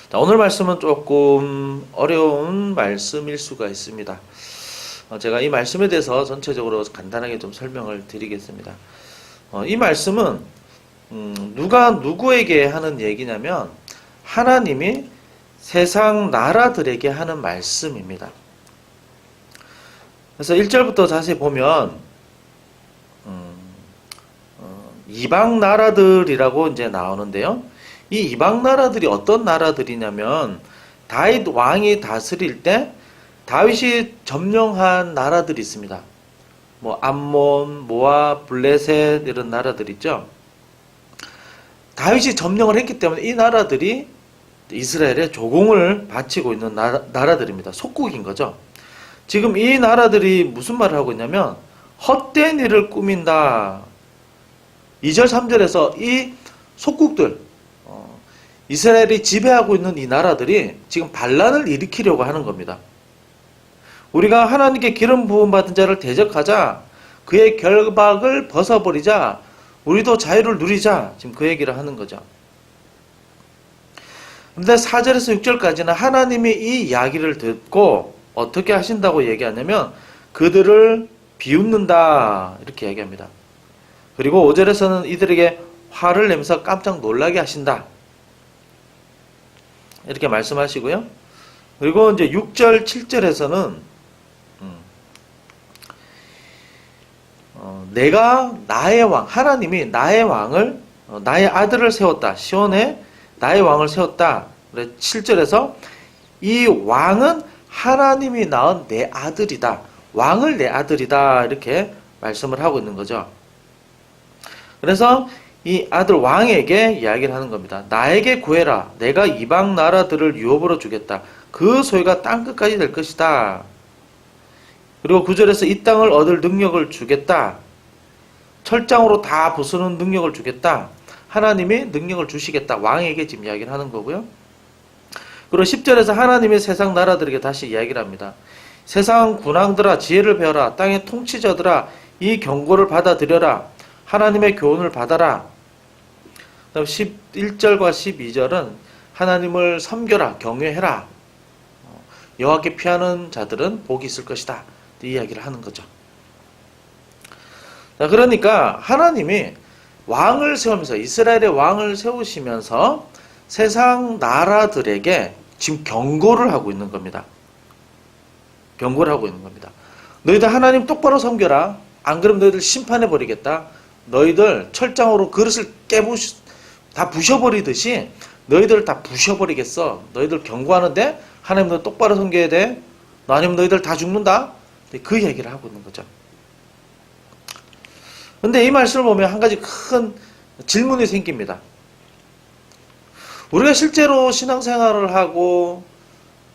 자, 오늘 말씀은 조금 어려운 말씀일 수가 있습니다. 제가 이 말씀에 대해서 전체적으로 간단하게 좀 설명을 드리겠습니다. 이 말씀은 누가 누구에게 하는 얘기냐면 하나님이 세상 나라들에게 하는 말씀입니다. 그래서 1절부터 자세히 보면 이방 나라들이라고 이제 나오는데요. 이 이방 나라들이 어떤 나라들이냐면 다윗 왕이 다스릴 때 다윗이 점령한 나라들이 있습니다. 뭐 암몬, 모압, 블레셋 이런 나라들 있죠. 다윗이 점령을 했기 때문에 이 나라들이 이스라엘의 조공을 바치고 있는 나라들입니다. 속국인 거죠. 지금 이 나라들이 무슨 말을 하고 있냐면 헛된 일을 꾸민다. 2절 3절에서 이 속국들 이스라엘이 지배하고 있는 이 나라들이 지금 반란을 일으키려고 하는 겁니다. 우리가 하나님께 기름 부음 받은 자를 대적하자, 그의 결박을 벗어버리자, 우리도 자유를 누리자, 지금 그 얘기를 하는 거죠. 근데 4절에서 6절까지는 하나님이 이 이야기를 듣고 어떻게 하신다고 얘기하냐면 그들을 비웃는다 이렇게 얘기합니다. 그리고 5절에서는 이들에게 화를 내면서 깜짝 놀라게 하신다 이렇게 말씀하시고요. 그리고 이제 6절 7절에서는 내가 나의 왕, 하나님이 나의 왕을 나의 아들을 세웠다. 시온에 나의 왕을 세웠다. 7절에서 이 왕은 하나님이 낳은 내 아들이다. 왕을 내 아들이다. 이렇게 말씀을 하고 있는 거죠. 그래서 이 아들 왕에게 이야기를 하는 겁니다. 나에게 구해라. 내가 이방 나라들을 유업으로 주겠다. 그 소유가 땅끝까지 될 것이다. 그리고 9절에서 이 땅을 얻을 능력을 주겠다. 철장으로 다 부수는 능력을 주겠다. 하나님이 능력을 주시겠다. 왕에게 지금 이야기를 하는 거고요. 그리고 10절에서 하나님이 세상 나라들에게 다시 이야기를 합니다. 세상 군왕들아 지혜를 배워라. 땅의 통치자들아 이 경고를 받아들여라. 하나님의 교훈을 받아라. 그다음 11절과 12절은 하나님을 섬겨라. 경외해라. 여호와께 피하는 자들은 복이 있을 것이다. 이 이야기를 하는 거죠. 자, 그러니까 하나님이 왕을 세우면서 이스라엘의 왕을 세우시면서 세상 나라들에게 지금 경고를 하고 있는 겁니다. 경고를 하고 있는 겁니다. 너희들 하나님 똑바로 섬겨라. 안 그러면 너희들 심판해 버리겠다. 너희들 철장으로 그릇을 다 부셔버리듯이 너희들 다 부셔버리겠어. 너희들 경고하는데 하나님 너 똑바로 섬겨야 돼. 아니면 너희들 다 죽는다. 그 얘기를 하고 있는 거죠. 근데 이 말씀을 보면 한 가지 큰 질문이 생깁니다. 우리가 실제로 신앙생활을 하고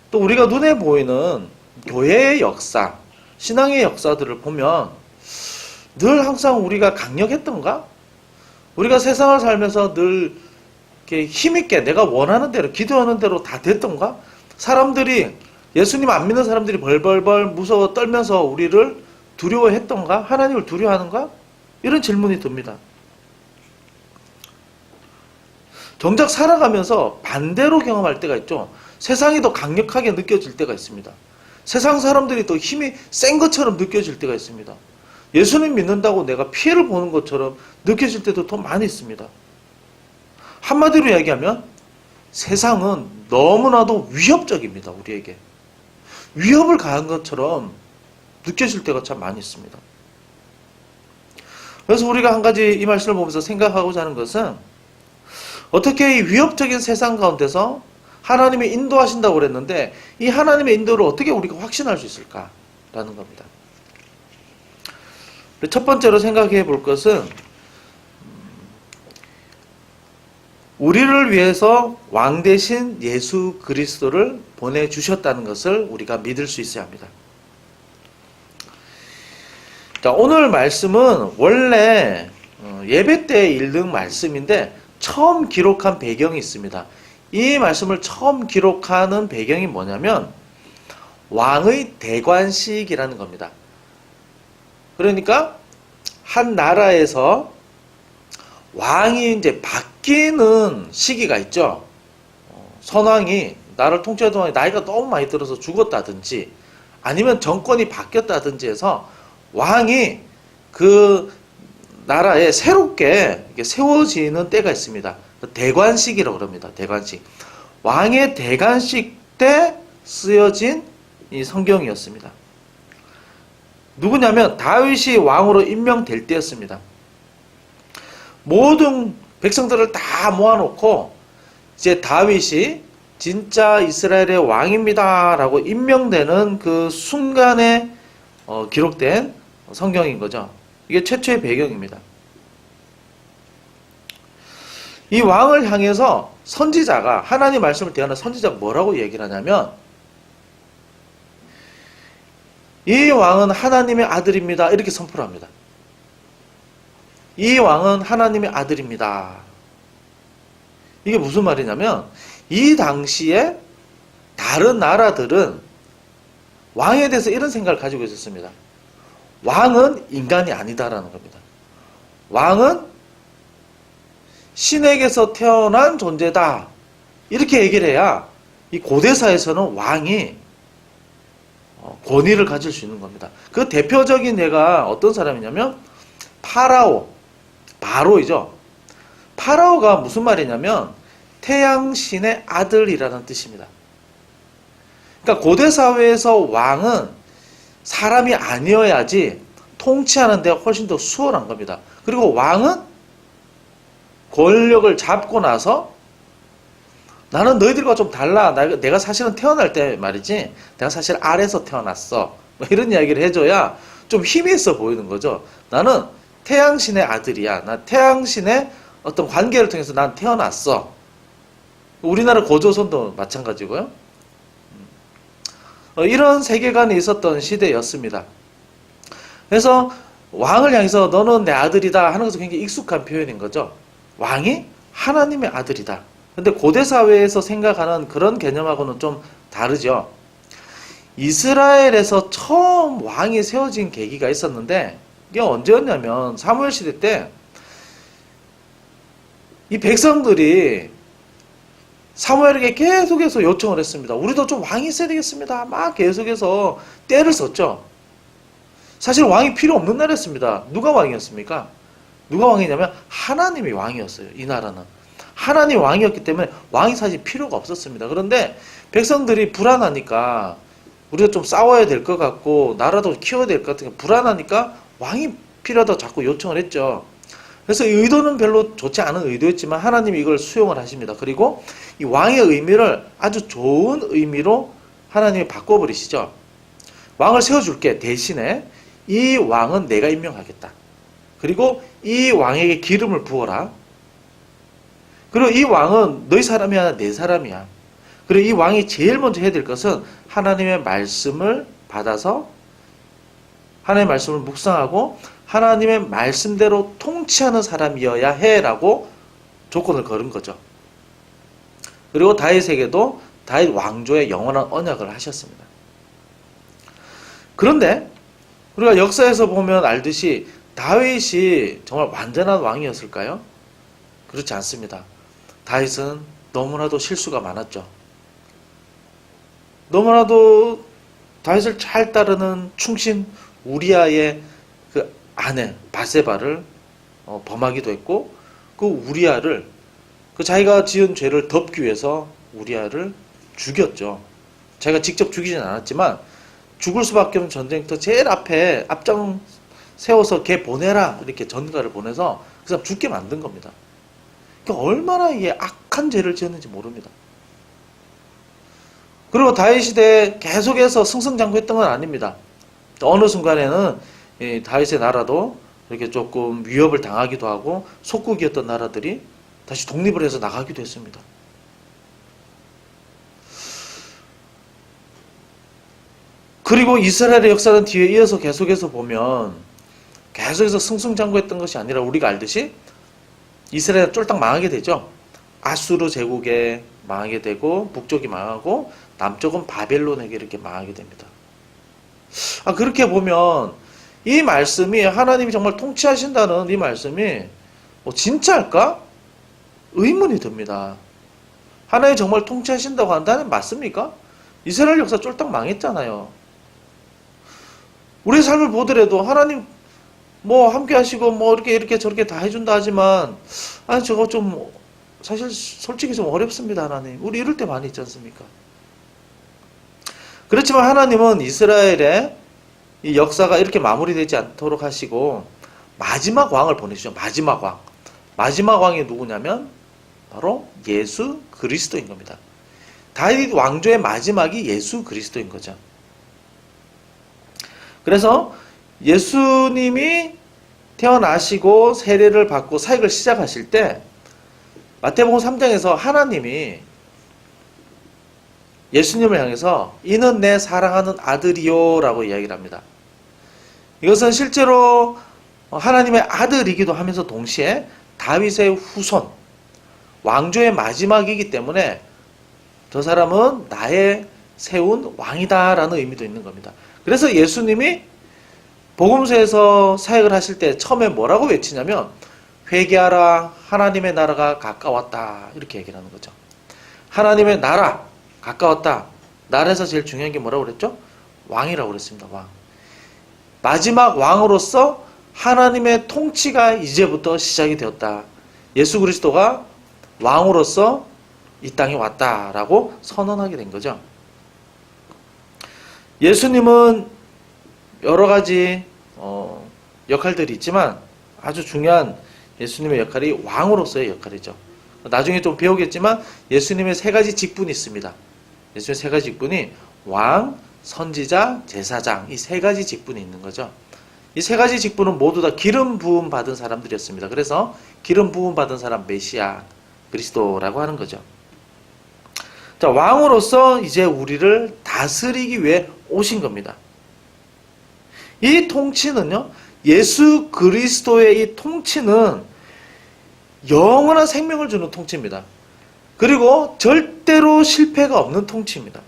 또 우리가 눈에 보이는 교회의 역사, 신앙의 역사들을 보면 늘 항상 우리가 강력했던가? 우리가 세상을 살면서 늘 이렇게 힘있게 내가 원하는 대로 기도하는 대로 다 됐던가? 사람들이 예수님 안 믿는 사람들이 벌벌벌 무서워 떨면서 우리를 두려워했던가? 하나님을 두려워하는가? 이런 질문이 듭니다. 정작 살아가면서 반대로 경험할 때가 있죠. 세상이 더 강력하게 느껴질 때가 있습니다. 세상 사람들이 더 힘이 센 것처럼 느껴질 때가 있습니다. 예수님 믿는다고 내가 피해를 보는 것처럼 느껴질 때도 더 많이 있습니다. 한마디로 이야기하면 세상은 너무나도 위협적입니다. 우리에게. 위협을 가한 것처럼 느껴질 때가 참 많이 있습니다. 그래서 우리가 한 가지 이 말씀을 보면서 생각하고자 하는 것은 어떻게 이 위협적인 세상 가운데서 하나님이 인도하신다고 그랬는데 이 하나님의 인도를 어떻게 우리가 확신할 수 있을까라는 겁니다. 첫 번째로 생각해 볼 것은 우리를 위해서 왕 대신 예수 그리스도를 보내주셨다는 것을 우리가 믿을 수 있어야 합니다. 자, 오늘 말씀은 원래 예배 때 읽는 말씀인데 처음 기록한 배경이 있습니다. 이 말씀을 처음 기록하는 배경이 뭐냐면 왕의 대관식이라는 겁니다. 그러니까 한 나라에서 왕이 이제 바뀌는 시기가 있죠. 선왕이 나를 통치하던 왕이 나이가 너무 많이 들어서 죽었다든지 아니면 정권이 바뀌었다든지 해서 왕이 그 나라에 새롭게 세워지는 때가 있습니다. 대관식이라고 그럽니다. 대관식. 왕의 대관식 때 쓰여진 이 성경이었습니다. 누구냐면 다윗이 왕으로 임명될 때였습니다. 모든 백성들을 다 모아놓고 이제 다윗이 진짜 이스라엘의 왕입니다 라고 임명되는 그 순간에 기록된 성경인 거죠. 이게 최초의 배경입니다. 이 왕을 향해서 선지자가 하나님 말씀을 대하는 선지자가 뭐라고 얘기를 하냐면 이 왕은 하나님의 아들입니다. 이렇게 선포를 합니다. 이 왕은 하나님의 아들입니다. 이게 무슨 말이냐면 이 당시에 다른 나라들은 왕에 대해서 이런 생각을 가지고 있었습니다. 왕은 인간이 아니다라는 겁니다. 왕은 신에게서 태어난 존재다. 이렇게 얘기를 해야 이 고대사에서는 왕이 권위를 가질 수 있는 겁니다. 그 대표적인 예가 어떤 사람이냐면 바로이죠. 파라오가 무슨 말이냐면 태양신의 아들이라는 뜻입니다. 그러니까 고대사회에서 왕은 사람이 아니어야지 통치하는 데 훨씬 더 수월한 겁니다. 그리고 왕은 권력을 잡고 나서 나는 너희들과 좀 달라. 내가 사실은 태어날 때 말이지. 내가 사실 아래에서 태어났어. 이런 이야기를 해줘야 좀 힘이 있어 보이는 거죠. 나는 태양신의 아들이야. 나 태양신의 어떤 관계를 통해서 난 태어났어. 우리나라 고조선도 마찬가지고요. 이런 세계관이 있었던 시대였습니다. 그래서 왕을 향해서 너는 내 아들이다 하는 것은 굉장히 익숙한 표현인 거죠. 왕이 하나님의 아들이다. 근데 고대 사회에서 생각하는 그런 개념하고는 좀 다르죠. 이스라엘에서 처음 왕이 세워진 계기가 있었는데 이게 언제였냐면 사무엘 시대 때 이 백성들이 사무엘에게 계속해서 요청을 했습니다. 우리도 좀 왕이 있어야 되겠습니다. 막 계속해서 때를 썼죠. 사실 왕이 필요 없는 나라였습니다. 누가 왕이었습니까? 누가 왕이냐면 하나님이 왕이었어요. 이 나라는. 하나님이 왕이었기 때문에 왕이 사실 필요가 없었습니다. 그런데 백성들이 불안하니까 우리가 좀 싸워야 될 것 같고 나라도 키워야 될 것 같으니까 불안하니까 왕이 필요하다고 자꾸 요청을 했죠. 그래서 의도는 별로 좋지 않은 의도였지만 하나님이 이걸 수용을 하십니다. 그리고 이 왕의 의미를 아주 좋은 의미로 하나님이 바꿔버리시죠. 왕을 세워줄게. 대신에 이 왕은 내가 임명하겠다. 그리고 이 왕에게 기름을 부어라. 그리고 이 왕은 너희 사람이 아니라 내 사람이야. 그리고 이 왕이 제일 먼저 해야 될 것은 하나님의 말씀을 받아서 하나님의 말씀을 묵상하고 하나님의 말씀대로 통치하는 사람이어야 해라고 조건을 걸은 거죠. 그리고 다윗에게도 다윗 왕조의 영원한 언약을 하셨습니다. 그런데 우리가 역사에서 보면 알듯이 다윗이 정말 완전한 왕이었을까요? 그렇지 않습니다. 다윗은 너무나도 실수가 많았죠. 너무나도 다윗을 잘 따르는 충신 우리아의 그 아내 바세바를 범하기도 했고 그 우리아를 그 자기가 지은 죄를 덮기 위해서 우리아를 죽였죠. 자기가 직접 죽이진 않았지만 죽을 수밖에 없는 전쟁터 제일 앞에 앞장 세워서 걔 보내라 이렇게 전가를 보내서 그 사람 죽게 만든 겁니다. 그러니까 얼마나 이게 악한 죄를 지었는지 모릅니다. 그리고 다윗 시대에 계속해서 승승장구했던 건 아닙니다. 어느 순간에는 다윗의 나라도 이렇게 조금 위협을 당하기도 하고 속국이었던 나라들이 다시 독립을 해서 나가기도 했습니다. 그리고 이스라엘의 역사는 뒤에 이어서 계속해서 보면 계속해서 승승장구했던 것이 아니라 우리가 알듯이 이스라엘은 쫄딱 망하게 되죠. 아수르 제국에 망하게 되고 북쪽이 망하고 남쪽은 바벨론에게 이렇게 망하게 됩니다. 그렇게 보면 이 말씀이 하나님이 정말 통치하신다는 이 말씀이 진짜일까? 의문이 듭니다. 하나님 정말 통치하신다고 한다면 맞습니까? 이스라엘 역사 쫄딱 망했잖아요. 우리 삶을 보더라도 하나님 뭐 함께 하시고 뭐 이렇게 저렇게 다 해준다 하지만 아니 저거 좀 사실 솔직히 좀 어렵습니다. 하나님 우리 이럴 때 많이 있지 않습니까? 그렇지만 하나님은 이스라엘의 이 역사가 이렇게 마무리되지 않도록 하시고 마지막 왕을 보내시죠. 마지막 왕. 마지막 왕이 누구냐면 바로 예수 그리스도인 겁니다. 다윗 왕조의 마지막이 예수 그리스도인 거죠. 그래서 예수님이 태어나시고 세례를 받고 사역을 시작하실 때 마태복음 3장에서 하나님이 예수님을 향해서 이는 내 사랑하는 아들이요 라고 이야기를 합니다. 이것은 실제로 하나님의 아들이기도 하면서 동시에 다윗의 후손, 왕조의 마지막이기 때문에 저 사람은 나의 세운 왕이다 라는 의미도 있는 겁니다. 그래서 예수님이 복음서에서 사역을 하실 때 처음에 뭐라고 외치냐면 회개하라 하나님의 나라가 가까웠다 이렇게 얘기를 하는 거죠. 하나님의 나라 가까웠다. 나라에서 제일 중요한 게 뭐라고 그랬죠? 왕이라고 그랬습니다. 왕. 마지막 왕으로서 하나님의 통치가 이제부터 시작이 되었다. 예수 그리스도가 왕으로서 이 땅에 왔다라고 선언하게 된 거죠. 예수님은 여러 가지 역할들이 있지만 아주 중요한 예수님의 역할이 왕으로서의 역할이죠. 나중에 좀 배우겠지만 예수님의 세 가지 직분이 있습니다. 예수님의 세 가지 직분이 왕, 선지자, 제사장 이 세 가지 직분이 있는 거죠. 이 세 가지 직분은 모두 다 기름 부음 받은 사람들이었습니다. 그래서 기름 부음 받은 사람 메시아 그리스도라고 하는 거죠. 자, 왕으로서 이제 우리를 다스리기 위해 오신 겁니다. 이 통치는요, 예수 그리스도의 이 통치는 영원한 생명을 주는 통치입니다. 그리고 절대로 실패가 없는 통치입니다.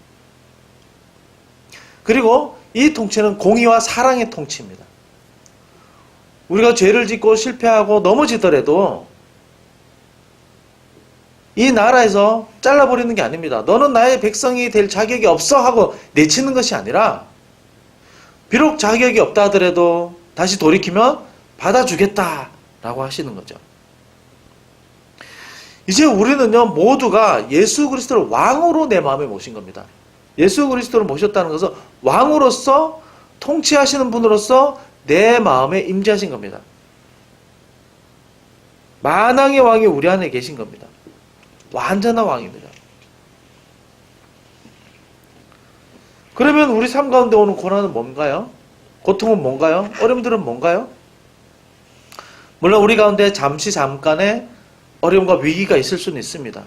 그리고 이 통치는 공의와 사랑의 통치입니다. 우리가 죄를 짓고 실패하고 넘어지더라도 이 나라에서 잘라버리는 게 아닙니다. 너는 나의 백성이 될 자격이 없어 하고 내치는 것이 아니라 비록 자격이 없다 하더라도 다시 돌이키면 받아주겠다라고 하시는 거죠. 이제 우리는요 모두가 예수 그리스도를 왕으로 내 마음에 모신 겁니다. 예수 그리스도를 모셨다는 것은 왕으로서 통치하시는 분으로서 내 마음에 임재하신 겁니다. 만왕의 왕이 우리 안에 계신 겁니다. 완전한 왕입니다. 그러면 우리 삶 가운데 오는 고난은 뭔가요? 고통은 뭔가요? 어려움들은 뭔가요? 물론 우리 가운데 잠깐의 어려움과 위기가 있을 수는 있습니다.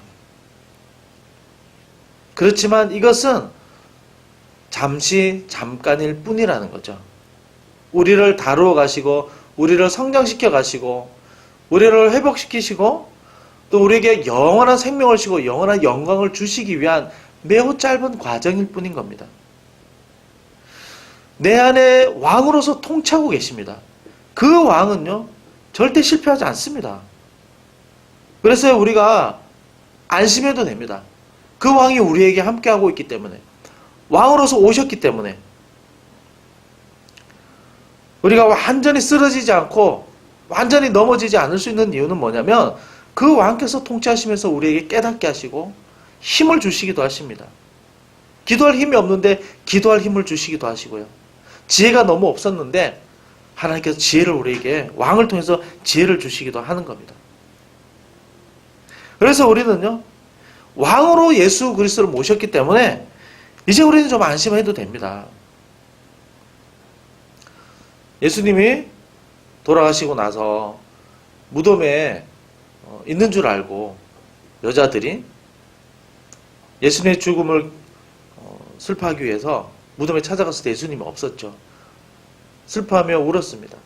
그렇지만 이것은 잠깐일 뿐이라는 거죠. 우리를 다루어 가시고 우리를 성장시켜 가시고 우리를 회복시키시고 또 우리에게 영원한 생명을 주시고 영원한 영광을 주시기 위한 매우 짧은 과정일 뿐인 겁니다. 내 안에 왕으로서 통치하고 계십니다. 그 왕은요 절대 실패하지 않습니다. 그래서 우리가 안심해도 됩니다. 그 왕이 우리에게 함께하고 있기 때문에 왕으로서 오셨기 때문에 우리가 완전히 쓰러지지 않고 완전히 넘어지지 않을 수 있는 이유는 뭐냐면 그 왕께서 통치하시면서 우리에게 깨닫게 하시고 힘을 주시기도 하십니다. 기도할 힘이 없는데 기도할 힘을 주시기도 하시고요. 지혜가 너무 없었는데 하나님께서 지혜를 우리에게 왕을 통해서 지혜를 주시기도 하는 겁니다. 그래서 우리는요 왕으로 예수 그리스도를 모셨기 때문에 이제 우리는 좀 안심해도 됩니다. 예수님이 돌아가시고 나서 무덤에 있는 줄 알고 여자들이 예수님의 죽음을 슬퍼하기 위해서 무덤에 찾아갔을 때 예수님이 없었죠. 슬퍼하며 울었습니다.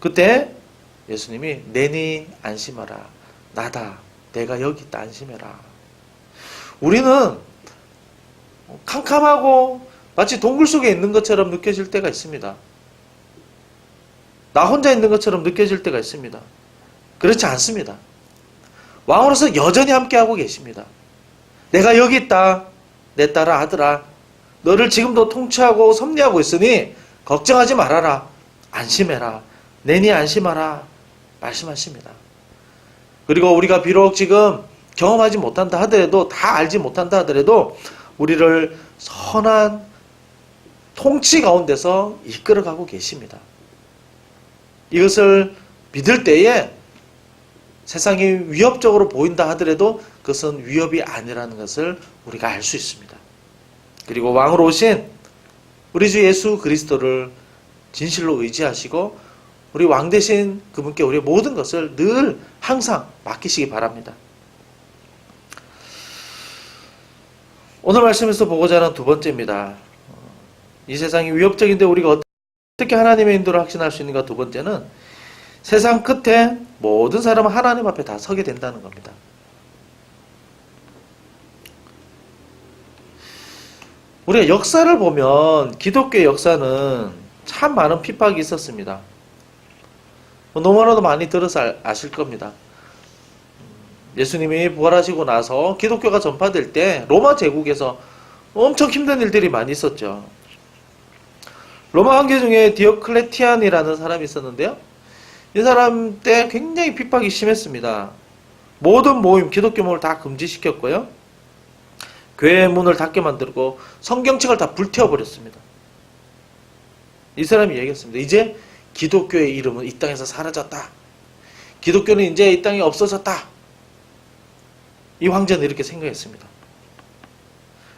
그때 예수님이 내니 안심하라. 나다. 내가 여기 있다. 안심해라. 우리는 캄캄하고 마치 동굴 속에 있는 것처럼 느껴질 때가 있습니다. 나 혼자 있는 것처럼 느껴질 때가 있습니다. 그렇지 않습니다. 왕으로서 여전히 함께하고 계십니다. 내가 여기 있다. 내 딸아 아들아. 너를 지금도 통치하고 섭리하고 있으니 걱정하지 말아라. 안심해라. 내니 안심하라. 말씀하십니다. 그리고 우리가 비록 지금 경험하지 못한다 하더라도, 다 알지 못한다 하더라도 우리를 선한 통치 가운데서 이끌어가고 계십니다. 이것을 믿을 때에 세상이 위협적으로 보인다 하더라도 그것은 위협이 아니라는 것을 우리가 알 수 있습니다. 그리고 왕으로 오신 우리 주 예수 그리스도를 진실로 의지하시고 우리 왕 대신 그분께 우리의 모든 것을 늘 항상 맡기시기 바랍니다. 오늘 말씀에서 보고자 하는 두 번째입니다. 이 세상이 위협적인데 우리가 어떻게 하나님의 인도를 확신할 수 있는가. 두 번째는 세상 끝에 모든 사람은 하나님 앞에 다 서게 된다는 겁니다. 우리가 역사를 보면 기독교의 역사는 참 많은 핍박이 있었습니다. 너무나도 많이 들어서 아실 겁니다. 예수님이 부활하시고 나서 기독교가 전파될 때 로마 제국에서 엄청 힘든 일들이 많이 있었죠. 로마 황제 중에 디오클레티안이라는 사람이 있었는데요. 이 사람 때 굉장히 핍박이 심했습니다. 모든 모임, 기독교 모임을 다 금지시켰고요. 교회 문을 닫게 만들고 성경책을 다 불태워버렸습니다. 이 사람이 얘기했습니다. 이제 기독교의 이름은 이 땅에서 사라졌다. 기독교는 이제 이 땅에 없어졌다. 이 황제는 이렇게 생각했습니다.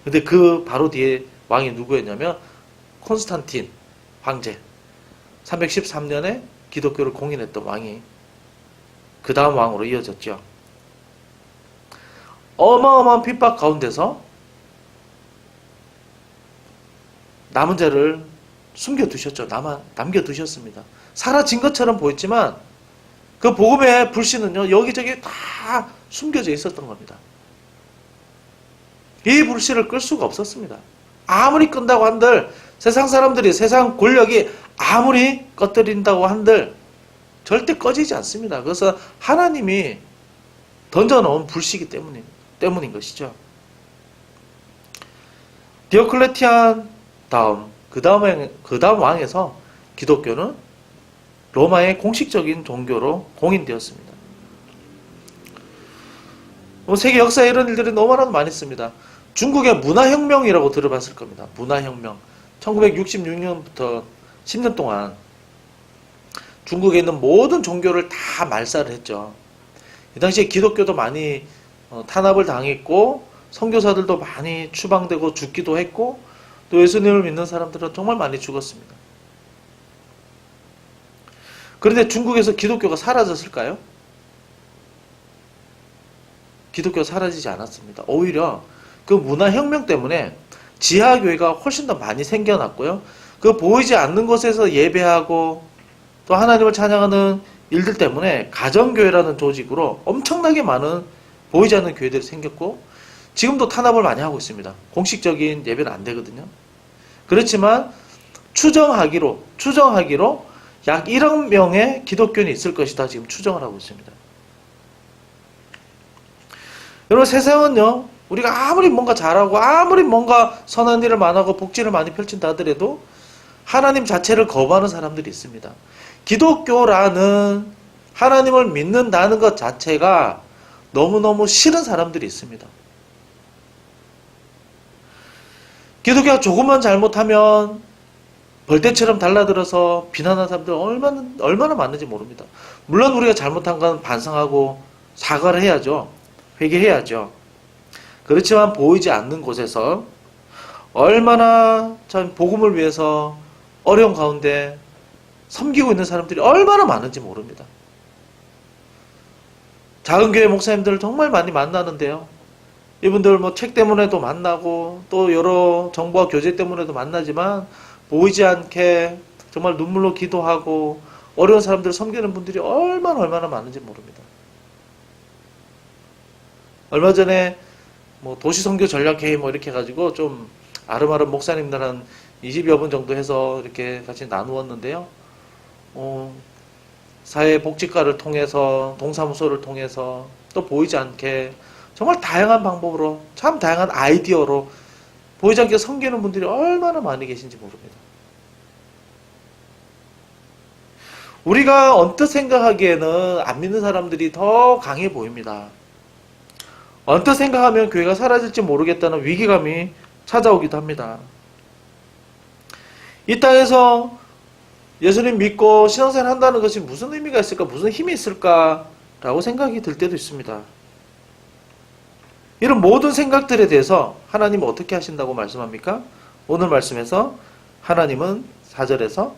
근데 그 바로 뒤에 왕이 누구였냐면 콘스탄틴 황제. 313년에 기독교를 공인했던 왕이 그 다음 왕으로 이어졌죠. 어마어마한 핍박 가운데서 남은 자를 숨겨두셨죠. 남겨두셨습니다. 사라진 것처럼 보였지만 그 복음의 불씨는요, 여기저기 다 숨겨져 있었던 겁니다. 이 불씨를 끌 수가 없었습니다. 아무리 끈다고 한들, 세상 사람들이, 세상 권력이 아무리 꺼뜨린다고 한들 절대 꺼지지 않습니다. 그래서 하나님이 던져놓은 불씨이기 때문인 것이죠. 디오클레티안 그 다음 왕에서 기독교는 로마의 공식적인 종교로 공인되었습니다. 세계 역사에 이런 일들이 너무나도 많이 있습니다. 중국의 문화혁명이라고 들어봤을 겁니다. 문화혁명. 1966년부터 10년 동안 중국에 있는 모든 종교를 다 말살을 했죠. 이 당시에 기독교도 많이 탄압을 당했고 선교사들도 많이 추방되고 죽기도 했고 또 예수님을 믿는 사람들은 정말 많이 죽었습니다. 그런데 중국에서 기독교가 사라졌을까요? 기독교가 사라지지 않았습니다. 오히려 그 문화혁명 때문에 지하교회가 훨씬 더 많이 생겨났고요. 그 보이지 않는 곳에서 예배하고 또 하나님을 찬양하는 일들 때문에 가정교회라는 조직으로 엄청나게 많은 보이지 않는 교회들이 생겼고 지금도 탄압을 많이 하고 있습니다. 공식적인 예배는 안 되거든요. 그렇지만 추정하기로 약 1억 명의 기독교인이 있을 것이다 지금 추정을 하고 있습니다. 여러분 세상은요, 우리가 아무리 뭔가 잘하고 아무리 뭔가 선한 일을 많이 하고 복지를 많이 펼친다 하더라도 하나님 자체를 거부하는 사람들이 있습니다. 기독교라는 하나님을 믿는다는 것 자체가 너무너무 싫은 사람들이 있습니다. 기독교가 조금만 잘못하면 벌떼처럼 달라들어서 비난하는 사람들 얼마나 많은지 모릅니다. 물론 우리가 잘못한 건 반성하고 사과를 해야죠. 회개해야죠. 그렇지만 보이지 않는 곳에서 얼마나 참 복음을 위해서 어려운 가운데 섬기고 있는 사람들이 얼마나 많은지 모릅니다. 작은 교회 목사님들을 정말 많이 만나는데요. 이분들 뭐 책 때문에도 만나고 또 여러 정보와 교제 때문에도 만나지만 보이지 않게 정말 눈물로 기도하고 어려운 사람들을 섬기는 분들이 얼마나 많은지 모릅니다. 얼마 전에 뭐 도시선교 전략회의 뭐 이렇게 해가지고 좀 아름아름 목사님들 한 20여 분 정도 해서 이렇게 같이 나누었는데요. 사회복지과를 통해서, 동사무소를 통해서, 또 보이지 않게 정말 다양한 방법으로, 참 다양한 아이디어로 보이지 않게 섬기는 분들이 얼마나 많이 계신지 모릅니다. 우리가 언뜻 생각하기에는 안 믿는 사람들이 더 강해 보입니다. 언뜻 생각하면 교회가 사라질지 모르겠다는 위기감이 찾아오기도 합니다. 이 땅에서 예수님 믿고 신앙생활 한다는 것이 무슨 의미가 있을까, 무슨 힘이 있을까라고 생각이 들 때도 있습니다. 이런 모든 생각들에 대해서 하나님은 어떻게 하신다고 말씀합니까? 오늘 말씀에서 하나님은 4절에서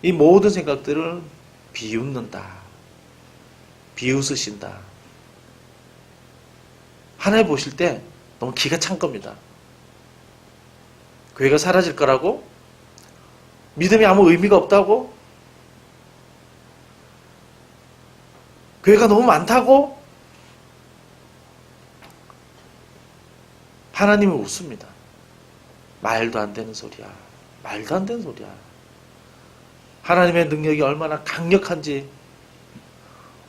이 모든 생각들을 비웃는다. 비웃으신다. 하나님 보실 때 너무 기가 찬 겁니다. 교회가 사라질 거라고? 믿음이 아무 의미가 없다고? 교회가 너무 많다고? 하나님은 웃습니다. 말도 안 되는 소리야. 말도 안 되는 소리야. 하나님의 능력이 얼마나 강력한지,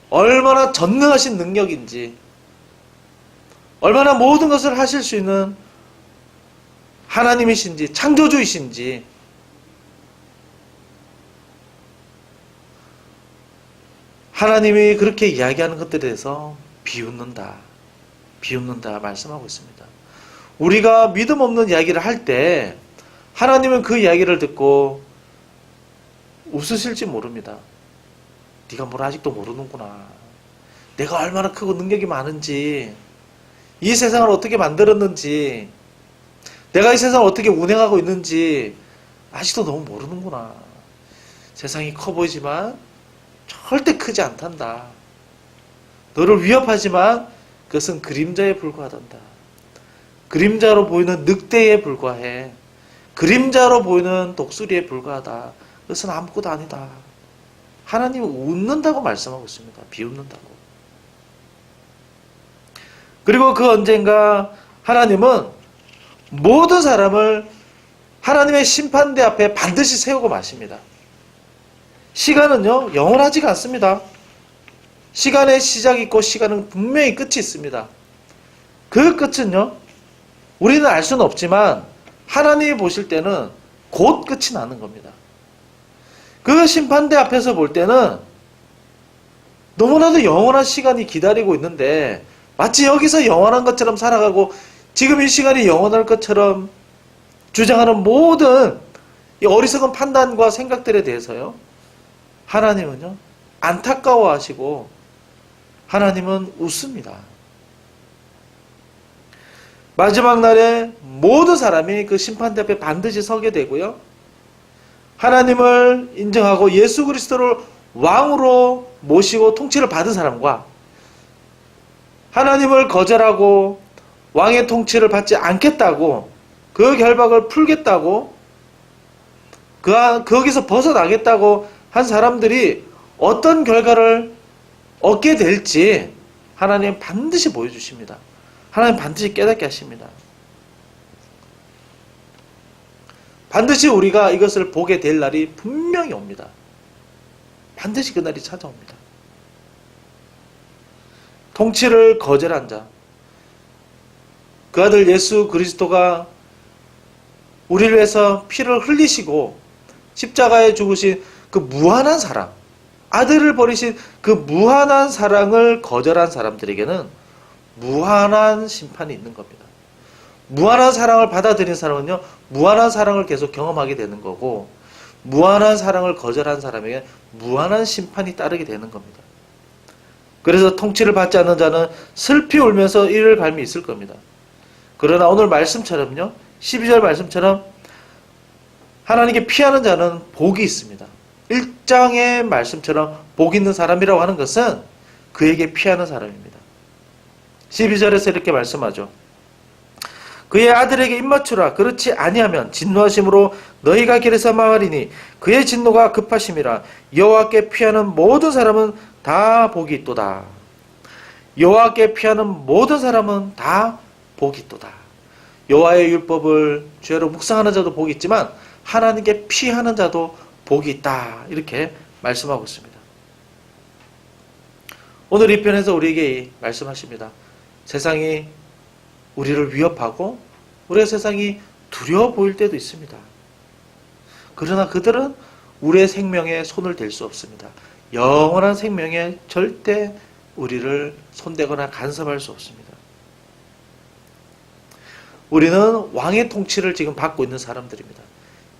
얼마나 전능하신 능력인지, 얼마나 모든 것을 하실 수 있는 하나님이신지, 창조주이신지, 하나님이 그렇게 이야기하는 것들에 대해서 비웃는다. 비웃는다 말씀하고 있습니다. 우리가 믿음 없는 이야기를 할 때 하나님은 그 이야기를 듣고 웃으실지 모릅니다. 네가 뭘 아직도 모르는구나. 내가 얼마나 크고 능력이 많은지, 이 세상을 어떻게 만들었는지, 내가 이 세상을 어떻게 운행하고 있는지 아직도 너무 모르는구나. 세상이 커 보이지만 절대 크지 않단다. 너를 위협하지만 그것은 그림자에 불과하단다. 그림자로 보이는 늑대에 불과해. 그림자로 보이는 독수리에 불과하다. 그것은 아무것도 아니다. 하나님은 웃는다고 말씀하고 있습니다. 비웃는다고. 그리고 그 언젠가 하나님은 모든 사람을 하나님의 심판대 앞에 반드시 세우고 마십니다. 시간은요, 영원하지가 않습니다. 시간의 시작이 있고 시간은 분명히 끝이 있습니다. 그 끝은요, 우리는 알 수는 없지만 하나님이 보실 때는 곧 끝이 나는 겁니다. 그 심판대 앞에서 볼 때는 너무나도 영원한 시간이 기다리고 있는데 마치 여기서 영원한 것처럼 살아가고 지금 이 시간이 영원할 것처럼 주장하는 모든 이 어리석은 판단과 생각들에 대해서요, 하나님은요, 안타까워하시고 하나님은 웃습니다. 마지막 날에 모든 사람이 그 심판대 앞에 반드시 서게 되고요, 하나님을 인정하고 예수 그리스도를 왕으로 모시고 통치를 받은 사람과 하나님을 거절하고 왕의 통치를 받지 않겠다고, 그 결박을 풀겠다고, 거기서 벗어나겠다고 한 사람들이 어떤 결과를 얻게 될지 하나님 반드시 보여주십니다. 하나님 반드시 깨닫게 하십니다. 반드시 우리가 이것을 보게 될 날이 분명히 옵니다. 반드시 그 날이 찾아옵니다. 통치를 거절한 자, 그 아들 예수 그리스도가 우리를 위해서 피를 흘리시고 십자가에 죽으신 그 무한한 사랑, 아들을 버리신 그 무한한 사랑을 거절한 사람들에게는 무한한 심판이 있는 겁니다. 무한한 사랑을 받아들인 사람은요, 무한한 사랑을 계속 경험하게 되는 거고, 무한한 사랑을 거절한 사람에게 무한한 심판이 따르게 되는 겁니다. 그래서 통치를 받지 않는 자는 슬피 울면서 이를 갈미 있을 겁니다. 그러나 오늘 말씀처럼요, 12절 말씀처럼 하나님께 피하는 자는 복이 있습니다. 1장의 말씀처럼 복 있는 사람이라고 하는 것은 그에게 피하는 사람입니다. 12절에서 이렇게 말씀하죠. 그의 아들에게 입맞추라. 그렇지 아니하면 진노하심으로 너희가 길에서 망하리니 그의 진노가 급하심이라. 여호와께 피하는 모든 사람은 다 복이 있도다. 여호와께 피하는 모든 사람은 다 복이 있도다. 여호와의 율법을 죄로 묵상하는 자도 복이 있지만 하나님께 피하는 자도 복이 있다. 이렇게 말씀하고 있습니다. 오늘 이 편에서 우리에게 말씀하십니다. 세상이 우리를 위협하고 우리의 세상이 두려워 보일 때도 있습니다. 그러나 그들은 우리의 생명에 손을 댈 수 없습니다. 영원한 생명에 절대 우리를 손대거나 간섭할 수 없습니다. 우리는 왕의 통치를 지금 받고 있는 사람들입니다.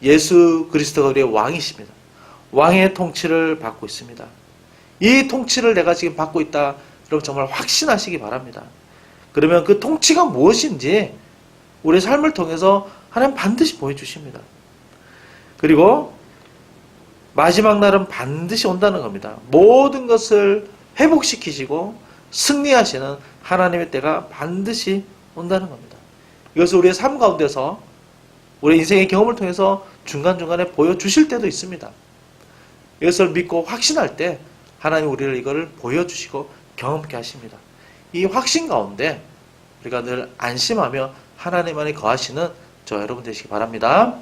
예수 그리스도가 우리의 왕이십니다. 왕의 통치를 받고 있습니다. 이 통치를 내가 지금 받고 있다. 여러분 정말 확신하시기 바랍니다. 그러면 그 통치가 무엇인지 우리의 삶을 통해서 하나님 반드시 보여주십니다. 그리고 마지막 날은 반드시 온다는 겁니다. 모든 것을 회복시키시고 승리하시는 하나님의 때가 반드시 온다는 겁니다. 이것을 우리의 삶 가운데서 우리의 인생의 경험을 통해서 중간중간에 보여주실 때도 있습니다. 이것을 믿고 확신할 때 하나님 우리를 이걸 보여주시고 경험케 하십니다. 이 확신 가운데 우리가 늘 안심하며 하나님 안에 거하시는 저 여러분 되시기 바랍니다.